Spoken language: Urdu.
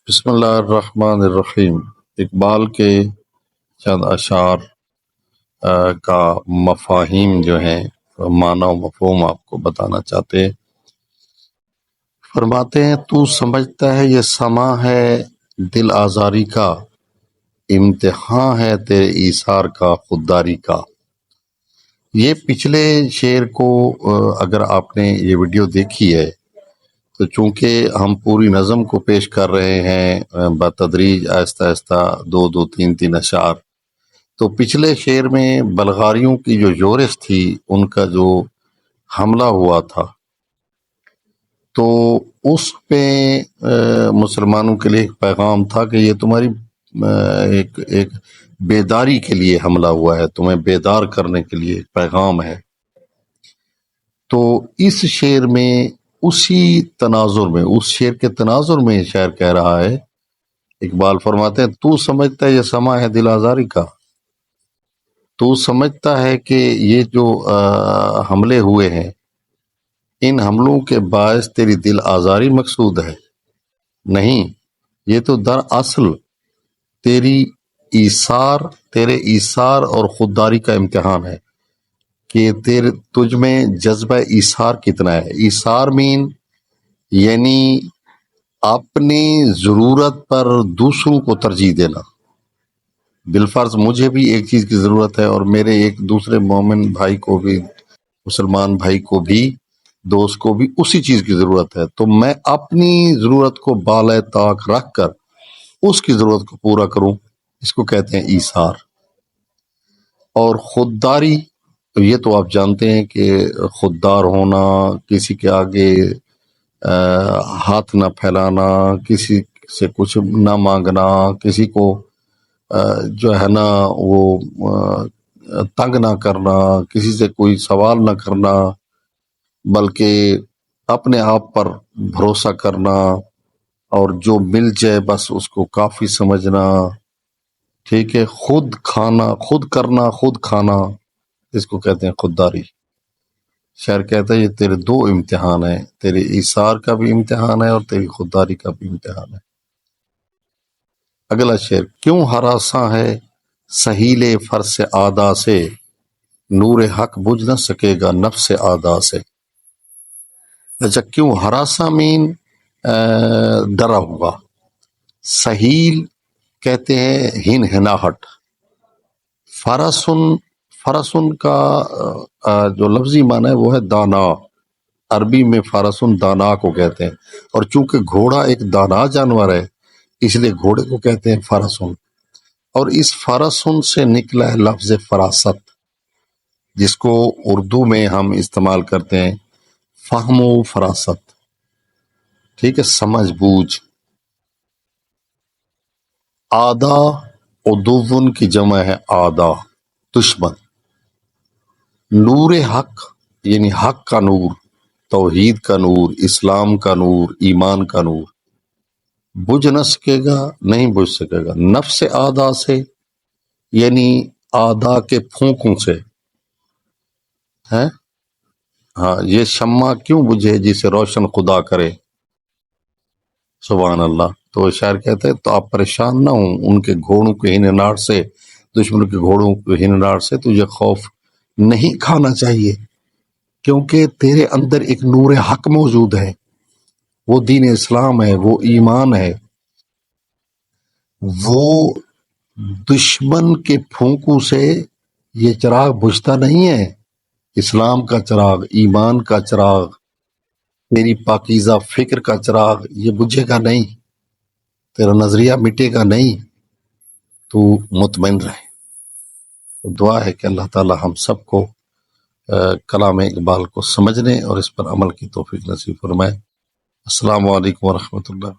بسم اللہ الرحمن الرحیم۔ اقبال کے چند اشعار کا مفاہیم جو ہیں معنی و مفہوم آپ کو بتانا چاہتے ہیں۔ فرماتے ہیں تو سمجھتا ہے یہ سما ہے دل آزاری کا، امتحان ہے تیرے ایثار کا خودداری کا۔ یہ پچھلے شعر کو اگر آپ نے یہ ویڈیو دیکھی ہے تو چونکہ ہم پوری نظم کو پیش کر رہے ہیں بتدریج آہستہ آہستہ دو دو تین تین اشعار، تو پچھلے شعر میں بلغاریوں کی جو یورش تھی ان کا جو حملہ ہوا تھا تو اس پہ مسلمانوں کے لیے ایک پیغام تھا کہ یہ تمہاری ایک بیداری کے لیے حملہ ہوا ہے، تمہیں بیدار کرنے کے لیے ایک پیغام ہے۔ تو اس شعر میں اسی تناظر میں، اس شعر کے تناظر میں شاعر کہہ رہا ہے، اقبال فرماتے ہیں تو سمجھتا ہے یہ سما ہے دل آزاری کا، تو سمجھتا ہے کہ یہ جو حملے ہوئے ہیں ان حملوں کے باعث تیری دل آزاری مقصود ہے؟ نہیں، یہ تو دراصل تیرے ایثار اور خودداری کا امتحان ہے کہ تجھ میں جذبہ ایثار کتنا ہے۔ ایثار یعنی اپنی ضرورت پر دوسروں کو ترجیح دینا۔ بالفرض مجھے بھی ایک چیز کی ضرورت ہے اور میرے ایک دوسرے مومن بھائی کو بھی، مسلمان بھائی کو بھی، دوست کو بھی اسی چیز کی ضرورت ہے، تو میں اپنی ضرورت کو بالائے طاق رکھ کر اس کی ضرورت کو پورا کروں، اس کو کہتے ہیں ایثار۔ اور خودداری، یہ تو آپ جانتے ہیں کہ خوددار ہونا، کسی کے آگے ہاتھ نہ پھیلانا، کسی سے کچھ نہ مانگنا، کسی کو جو ہے نا وہ تنگ نہ کرنا، کسی سے کوئی سوال نہ کرنا، بلکہ اپنے آپ پر بھروسہ کرنا اور جو مل جائے بس اس کو کافی سمجھنا، ٹھیک ہے، خود کرنا خود کھانا، اس کو کہتے ہیں خودداری۔ شاعر کہتا ہے یہ تیرے دو امتحان ہیں، تیرے ایثار کا بھی امتحان ہے اور تیری خودداری کا بھی امتحان ہے۔ اگلا شعر، کیوں ہراساں ہے سہیل فرس آدا سے، نور حق بجھ نہ سکے گا نفس آدا سے۔ اچھا، کیوں ہراساں ڈرا ہوا، سہیل کہتے ہیں ہنہناہٹ، فرسن کا جو لفظی معنی ہے وہ ہے دانا، عربی میں فرسن دانا کو کہتے ہیں، اور چونکہ گھوڑا ایک دانا جانور ہے اس لیے گھوڑے کو کہتے ہیں فرسن، اور اس فرسن سے نکلا ہے لفظ فراست، جس کو اردو میں ہم استعمال کرتے ہیں فہم و فراست، ٹھیک ہے، سمجھ بوجھ۔ آدا عدوون کی جمع ہے آدا، دشمن۔ نور حق یعنی حق کا نور، توحید کا نور، اسلام کا نور، ایمان کا نور، بجھ نہ سکے گا، نہیں بجھ سکے گا، نفس آدا سے یعنی آدا کے پھونکوں سے ہے۔ ہاں، یہ شمع کیوں بجھے جسے روشن خدا کرے، سبحان اللہ۔ تو شاعر کہتے ہیں تو آپ پریشان نہ ہوں ان کے گھوڑوں کے ہنناٹ سے، دشمنوں کے گھوڑوں کے ہنناٹ سے، تجھے خوف نہیں کھانا چاہیے، کیونکہ تیرے اندر ایک نور حق موجود ہے، وہ دین اسلام ہے، وہ ایمان ہے، وہ دشمن کے پھونکوں سے یہ چراغ بجھتا نہیں ہے، اسلام کا چراغ، ایمان کا چراغ، تیری پاکیزہ فکر کا چراغ، یہ بجھے گا نہیں، تیرا نظریہ مٹے گا نہیں، تو مطمئن رہے۔ دعا ہے کہ اللہ تعالی ہم سب کو کلام اقبال کو سمجھنے اور اس پر عمل کی توفیق نصیب فرمائے۔ السلام علیکم ورحمۃ اللہ۔